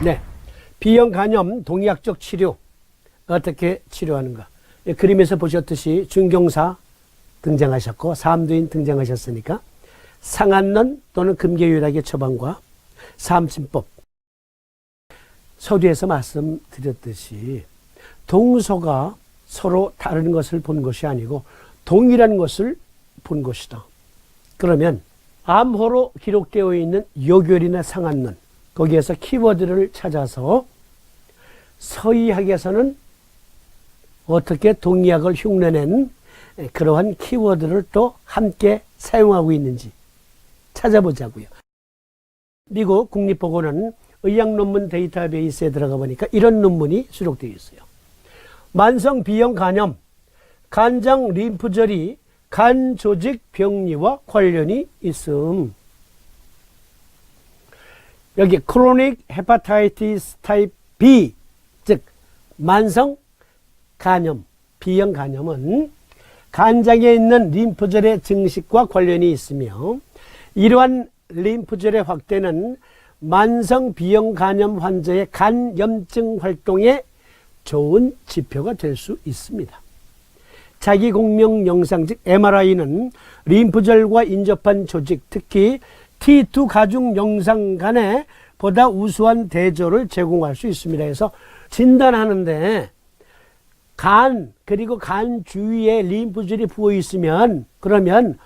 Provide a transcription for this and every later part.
네, B형 간염 동의학적 치료 어떻게 치료하는가. 그림에서 보셨듯이 준경사 등장하셨고 삼두인 등장하셨으니까 상한론 또는 금계유락의 처방과 삼진법. 서두에서 말씀드렸듯이 동서가 서로 다른 것을 본 것이 아니고 동일한 것을 본 것이다. 그러면 암호로 기록되어 있는 요결이나 상한론, 거기에서 키워드를 찾아서 서의학에서는 어떻게 동의학을 흉내낸 그러한 키워드를 또 함께 사용하고 있는지 찾아보자고요. 미국 국립보건원 의학논문 데이터베이스에 들어가 보니까 이런 논문이 수록되어 있어요. 만성 B형 간염, 간장 림프절이 간 조직 병리와 관련이 있음. 여기 크로닉 헤파타이티스 타입 B, 즉 만성 간염, B형 간염은 간장에 있는 림프절의 증식과 관련이 있으며 이러한 림프절의 확대는 만성 B형 간염 환자의 간염증 활동에 좋은 지표가 될 수 있습니다. 자기공명 영상 즉 MRI는 림프절과 인접한 조직, 특히 T2 가중 영상 간에 보다 우수한 대조를 제공할 수 있습니다. 그래서 진단하는데 간 그리고 간 주위에 림프절이 부어 있으면 그러면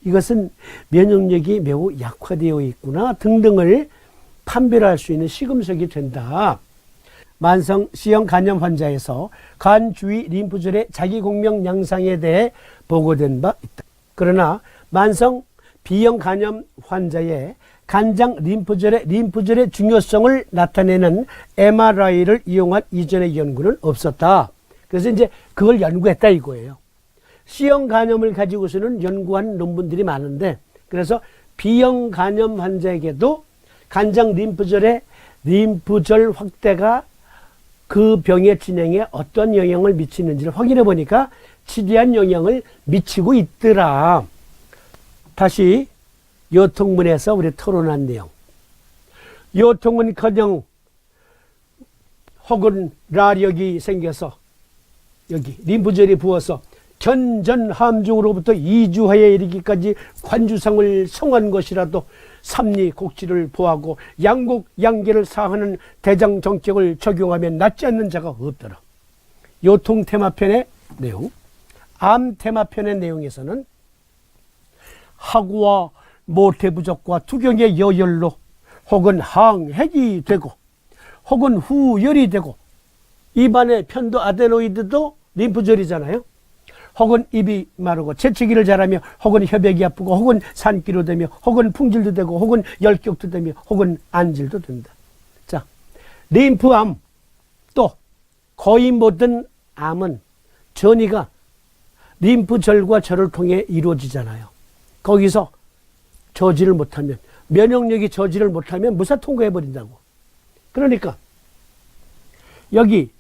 이것은 면역력이 매우 약화되어 있구나 등등을 판별할 수 있는 시금석이 된다. 만성 C형 간염 환자에서 간 주위 림프절의 자기공명 양상에 대해 보고된 바 있다. 그러나 만성 B형 간염 환자의 간장 림프절의 중요성을 나타내는 MRI를 이용한 이전의 연구는 없었다. 그래서 이제 그걸 연구했다 이거예요. C형 간염을 가지고서는 연구한 논문들이 많은데 그래서 B형 간염 환자에게도 간장 림프절의 림프절 확대가 그 병의 진행에 어떤 영향을 미치는지를 확인해 보니까 지대한 영향을 미치고 있더라. 다시 요통문에서 우리 토론한 내용. 요통은커녕 혹은 라력이 생겨서 여기 림프절이 부어서 견전함중으로부터 2주하에 이르기까지 관주상을 성한 것이라도 삼리곡지를 보하고 양곡양계를 사하는 대장정격을 적용하면 낫지 않는 자가 없더라. 요통 테마편의 내용, 암 테마편의 내용에서는 하구와 모태부적과 투경의 여열로 혹은 항핵이 되고 혹은 후열이 되고 입안의 편도 아데노이드도 림프절이잖아요. 혹은 입이 마르고 재채기를 잘하며 혹은 혈액이 아프고 혹은 산기로 되며 혹은 풍질도 되고 혹은 열격도 되며 혹은 안질도 된다. 자, 림프암 또 거의 모든 암은 전이가 림프절과 절을 통해 이루어지잖아요. 거기서 저지를 못하면 면역력이 저지를 못하면 무사 통과해버린다고. 그러니까 여기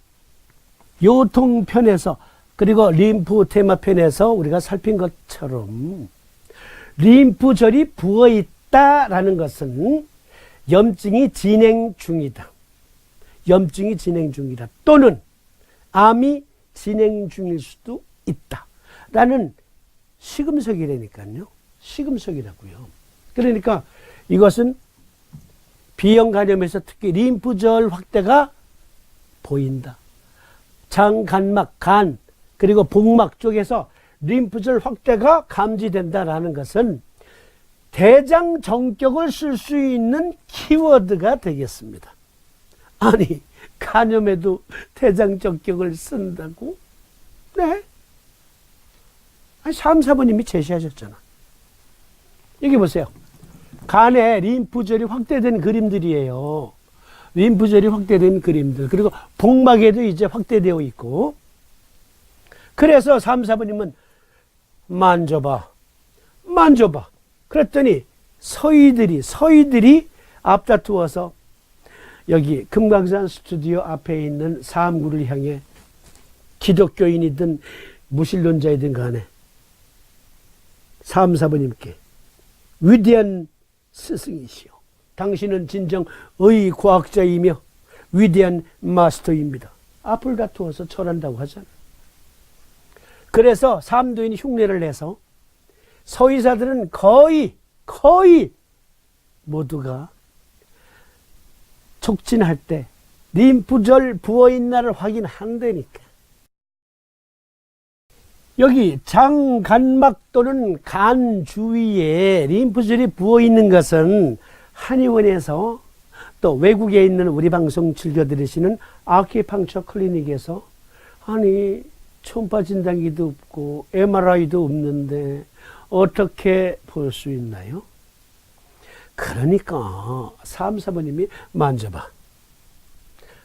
요통편에서 그리고 림프 테마편에서 우리가 살핀 것처럼 림프절이 부어있다라는 것은 염증이 진행 중이다. 염증이 진행 중이다. 또는 암이 진행 중일 수도 있다. 라는 시금석이라니까요. 시금석이라고요. 그러니까 이것은 B형 간염에서 특히 림프절 확대가 보인다. 장, 간막, 간 그리고 복막 쪽에서 림프절 확대가 감지된다라는 것은 대장 정격을 쓸 수 있는 키워드가 되겠습니다. 아니, 간염에도 대장 정격을 쓴다고? 네. 아니, 3, 4번님이 제시하셨잖아. 여기 보세요. 간에 림프절이 확대된 그림들이에요. 림프절이 확대된 그림들. 그리고 복막에도 이제 확대되어 있고. 그래서 3, 4번님은 만져봐. 그랬더니 서희들이 앞다투어서 여기 금강산 스튜디오 앞에 있는 사암구를 향해 기독교인이든 무신론자이든 간에 3, 4번님께 위대한 스승이시오. 당신은 진정 의과학자이며 위대한 마스터입니다. 앞을 다투어서 절한다고 하잖아요. 그래서 삼도인이 흉내를 내서 서의사들은 거의 모두가 촉진할 때 림프절 부어있나를 확인한다니까. 여기 장간막 또는 간 주위에 림프절이 부어있는 것은 한의원에서 또 외국에 있는 우리 방송 즐겨 들으시는 아큐펑처 클리닉에서 아니 초음파 진단기도 없고 MRI도 없는데 어떻게 볼 수 있나요? 그러니까 3사모님이 만져봐.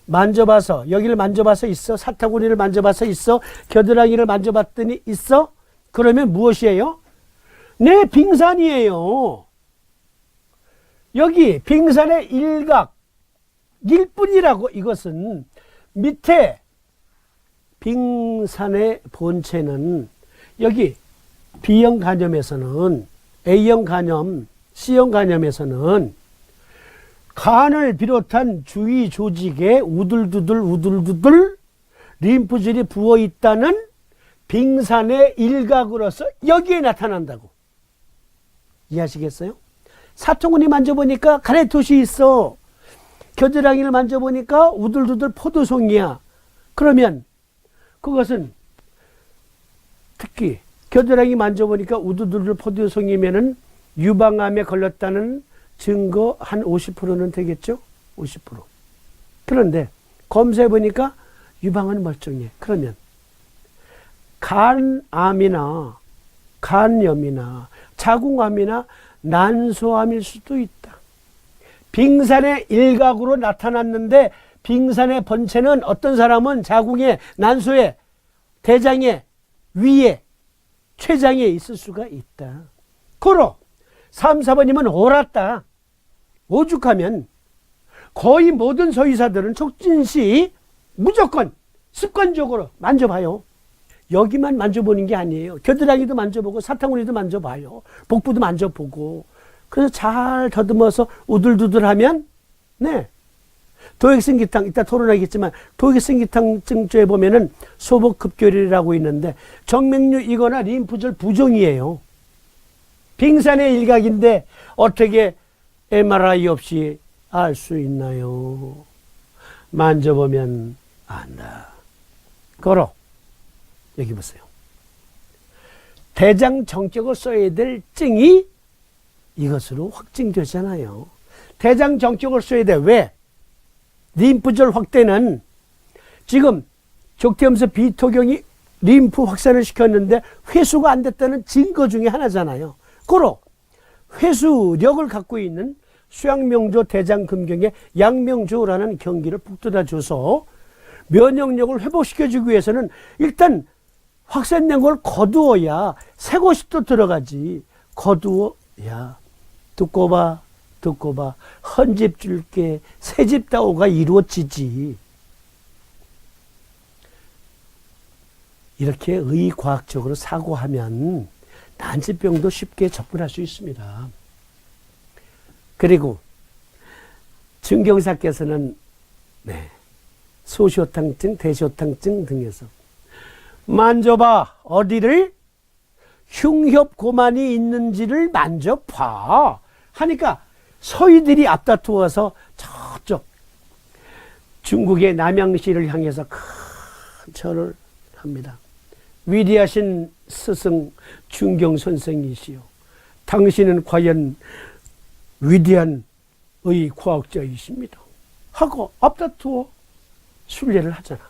만져봐서 여기를 만져봐서 있어? 사타구니를 만져봐서 있어? 겨드랑이를 만져봤더니 있어? 그러면 무엇이에요? 네, 빙산이에요. 여기 빙산의 일각일 뿐이라고. 이것은 밑에 빙산의 본체는 여기 B형 간염에서는 A형 간염, C형 간염에서는 간을 비롯한 주위 조직에 우들두들 림프질이 부어있다는 빙산의 일각으로서 여기에 나타난다고. 이해하시겠어요? 사통구니 만져보니까 가래토시 있어. 겨드랑이를 만져보니까 우들두들 포도송이야. 그러면 그것은 특히 겨드랑이 만져보니까 우두두두 포도송이면은 유방암에 걸렸다는 증거 한 50%는 되겠죠? 50%. 그런데 검사해보니까 유방은 멀쩡해. 그러면 간암이나 간염이나 자궁암이나 난소암일 수도 있다. 빙산의 일각으로 나타났는데 빙산의 본체는 어떤 사람은 자궁에, 난소에, 대장에, 위에, 췌장에 있을 수가 있다. 고로 3, 4번님은 옳았다. 오죽하면 거의 모든 서의사들은 촉진시 무조건 습관적으로 만져봐요. 여기만 만져보는 게 아니에요. 겨드랑이도 만져보고 사타구니도 만져봐요. 복부도 만져보고. 그래서 잘 더듬어서 우들두들하면 네, 도액성기탕, 이따 토론하겠지만 도액성기탕증조에 보면은 소복급결이라고 있는데 정맥류이거나 림프절 부종이에요. 빙산의 일각인데 어떻게 MRI 없이 알 수 있나요? 만져보면 안다. 걸어. 여기 보세요. 대장 정격을 써야 될 증이 이것으로 확증되잖아요. 대장 정격을 써야 돼. 왜? 림프절 확대는 지금 족태염소 비토경이 림프 확산을 시켰는데 회수가 안 됐다는 증거 중에 하나잖아요. 고로 회수력을 갖고 있는 수양명조 대장금경의 양명조라는 경기를 북돋아 줘서 면역력을 회복시켜주기 위해서는 일단 확산된 걸 거두어야 새 것이 또 들어가지. 거두어야 듣고 봐. 헌집 줄게 새집 다오가 이루어지지. 이렇게 의과학적으로 사고하면 난치병도 쉽게 접근할 수 있습니다. 그리고 증경사께서는 소시오탕증, 대시오탕증 등에서 만져봐. 어디를? 흉협고만이 있는지를 만져봐 하니까 서의들이 앞다투어서 저쪽 중국의 남양시를 향해서 큰 절을 합니다. 위대하신 스승 중경선생이시여, 당신은 과연 위대한 의과학자이십니다 하고 앞다투어 순례를 하잖아.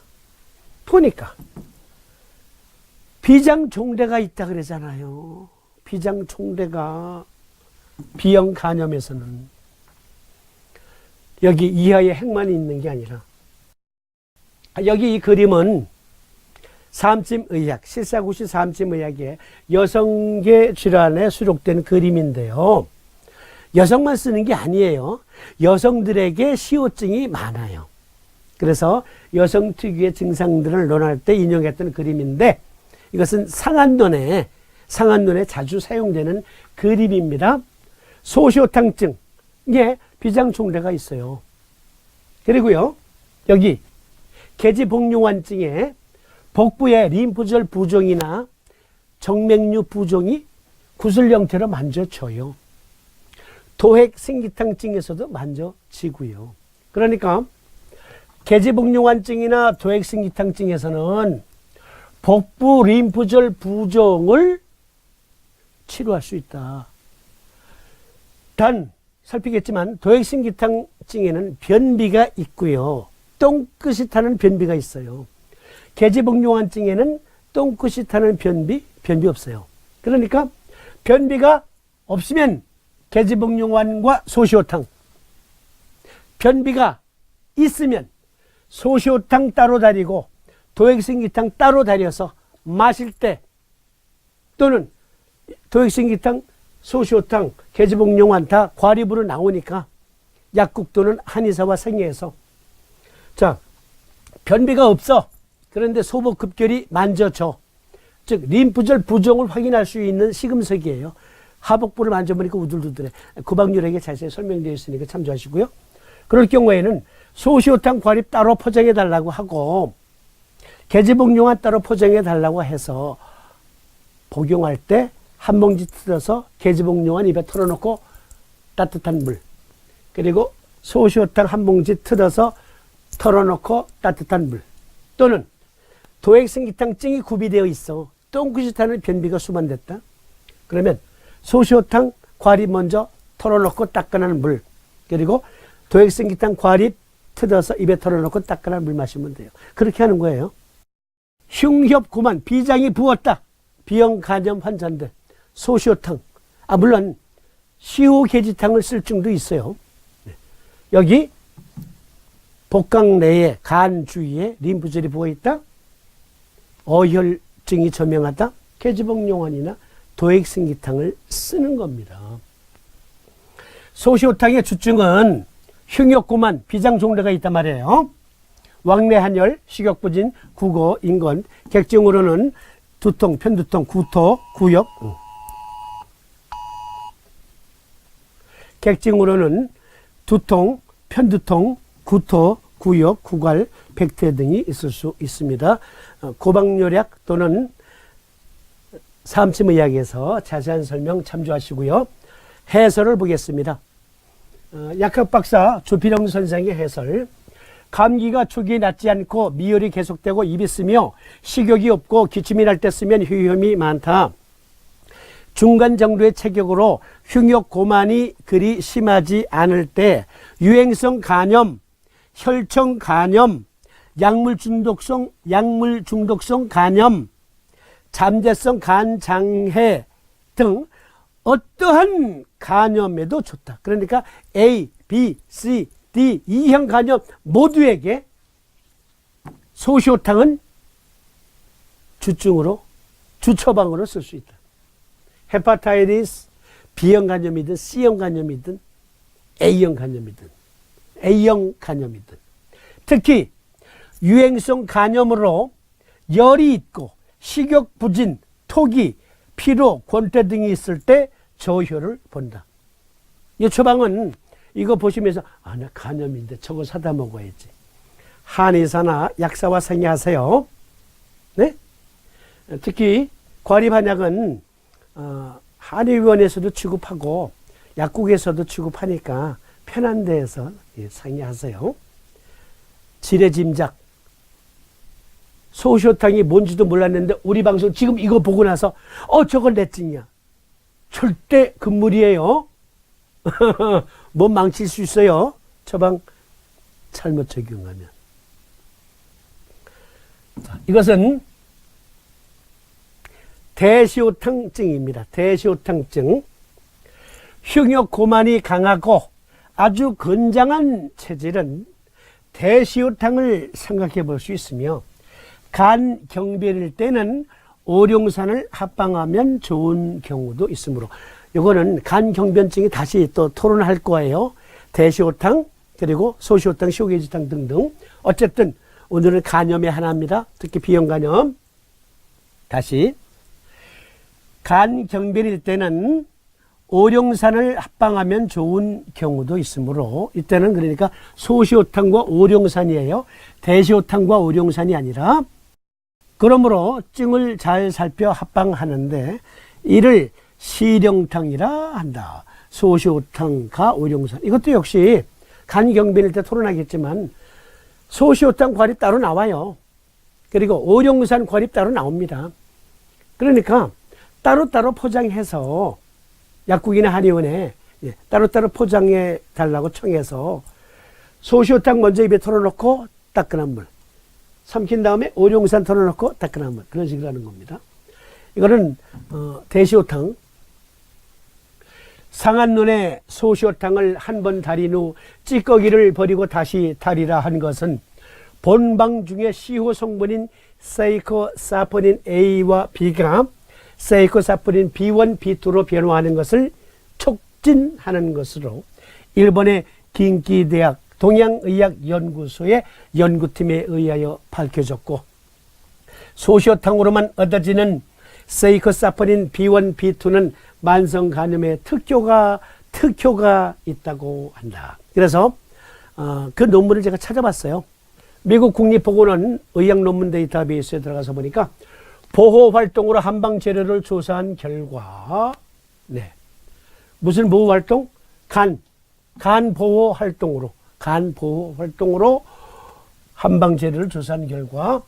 보니까 비장종대가 있다 그러잖아요. 비장종대가 B형 간염에서는 여기 이하의 핵만이 있는 게 아니라 여기 이 그림은 삼찜의학, 실사구시 삼찜의학의 여성계 질환에 수록된 그림인데요. 여성만 쓰는 게 아니에요. 여성들에게 시호증이 많아요. 그래서 여성 특유의 증상들을 논할 때 인용했던 그림인데 이것은 상한론에 자주 사용되는 그림입니다. 소시오탕증, 이게 비장총대가 있어요. 그리고요, 여기 계지복용환증에 복부에 림프절 부종이나 정맥류 부종이 구슬 형태로 만져져요. 도핵생기탕증에서도 만져지고요. 그러니까 계지복용환증이나 도핵생기탕증에서는 복부 림프절 부종을 치료할 수 있다. 단 살피겠지만 도액신기탕증에는 변비가 있고요. 똥끝이 타는 변비가 있어요. 계지복용환증에는 똥끝이 타는 변비 없어요. 그러니까 변비가 없으면 계지복용환과 소시오탕, 변비가 있으면 소시오탕 따로 다리고 도액신기탕 따로 다려서 마실 때, 또는 도액신기탕, 소시오탕, 계지복용환 다 과립으로 나오니까 약국 또는 한의사와 상의해서, 자, 변비가 없어. 그런데 소복급결이 만져져. 즉 림프절 부종을 확인할 수 있는 시금석이에요. 하복부를 만져보니까 우들두들해. 구박률에게 자세히 설명되어 있으니까 참조하시고요. 그럴 경우에는 소시오탕 과립 따로 포장해 달라고 하고 계지복용환 따로 포장해 달라고 해서 복용할 때 한 봉지 뜯어서 계지복용환 입에 털어놓고 따뜻한 물, 그리고 소시오탕 한 봉지 뜯어서 털어놓고 따뜻한 물, 또는 도액신기탕증이 구비되어 있어. 똥끝이 타는 변비가 수반됐다. 그러면 소시오탕 과립 먼저 털어놓고 따끈한 물, 그리고 도액신기탕 과립 뜯어서 입에 털어놓고 따끈한 물 마시면 돼요. 그렇게 하는 거예요. 흉협구만, 비장이 부었다. 비형 간염 환자들 소시오탕, 물론 시호계지탕을 쓸 증도 있어요. 여기 복강 내에 간 주위에 림프절이 부어있다. 어혈증이 저명하다. 계지복용환이나 도액신기탕을 쓰는 겁니다. 소시오탕의 주증은 흉욕구만, 비장종래가 있단 말이에요. 왕래한열, 식욕부진, 국어, 인건, 객증으로는 두통, 편두통, 구토, 구역, 객증으로는 두통, 편두통, 구토, 구역, 구갈, 백태 등이 있을 수 있습니다. 고박요약 또는 삼침의학에서 자세한 설명 참조하시고요. 해설을 보겠습니다. 약학박사 조필영 선생의 해설. 감기가 초기에 낫지 않고 미열이 계속되고 입이 쓰며 식욕이 없고 기침이 날 때 쓰면 위험이 많다. 중간 정도의 체격으로 흉욕고만이 그리 심하지 않을 때 유행성 간염, 혈청 간염, 약물 중독성 간염, 잠재성 간장해 등 어떠한 간염에도 좋다. 그러니까 A, B, C, D, E형 간염 모두에게 소시오탕은 주증으로, 주처방으로 쓸 수 있다. 헤파타이티스, B형 간염이든 C형 간염이든 A형 간염이든 A형 간염이든, 특히 유행성 간염으로 열이 있고 식욕 부진, 토기, 피로, 권태 등이 있을 때 저효를 본다. 이 처방은 이거 보시면서 나 간염인데 저거 사다 먹어야지. 한의사나 약사와 상의하세요. 네? 특히 과립한약은 한의원에서도 취급하고 약국에서도 취급하니까 편한 데에서 상의하세요. 지레짐작, 소시오탕이 뭔지도 몰랐는데 우리 방송 지금 이거 보고 나서 저건 레증이야. 절대 금물이에요. 몸 망칠 수 있어요. 처방 잘못 적용하면. 자, 이것은 대시오탕증입니다. 대시오탕증. 흉욕고만이 강하고 아주 건장한 체질은 대시오탕을 생각해 볼 수 있으며, 간 경별일 때는 오룡산을 합방하면 좋은 경우도 있으므로, 이거는 간 경변증이 다시 또 토론할 거예요. 대시오탕, 그리고 소시오탕, 시오계지탕 등등. 어쨌든 오늘은 간염의 하나입니다. 특히 비형 간염. 다시 간 경별일 때는 오룡산을 합방하면 좋은 경우도 있으므로 이때는 그러니까 소시오탕과 오룡산이에요. 대시오탕과 오룡산이 아니라. 그러므로 증을 잘 살펴 합방하는데 이를 시령탕이라 한다. 소시오탕과 오룡산. 이것도 역시 간경변일 때 토론하겠지만 소시오탕 과립 따로 나와요. 그리고 오룡산 과립 따로 나옵니다. 그러니까 따로따로 포장해서 약국이나 한의원에 따로따로 포장해 달라고 청해서 소시오탕 먼저 입에 털어놓고 따끈한 물, 삼킨 다음에 오룡산 털어놓고 따끈한 물, 그런 식으로 하는 겁니다. 이거는 대시오탕. 상한 눈에 소시오탕을 한 번 달인 후 찌꺼기를 버리고 다시 달이라 한 것은 본방 중에 시호 성분인 세이코사포닌 A와 B가 세이코사포닌 B1, B2로 변화하는 것을 촉진하는 것으로 일본의 긴키대학 동양의학연구소의 연구팀에 의하여 밝혀졌고, 소시오탕으로만 얻어지는 세이코사포닌 B1, B2는 만성 간염에 특효가 있다고 한다. 그래서 그 논문을 제가 찾아봤어요. 미국 국립보건원 의학 논문 데이터베이스에 들어가서 보니까 보호 활동으로 한방 재료를 조사한 결과, 무슨 보호 활동? 간 보호 활동으로 한방 재료를 조사한 결과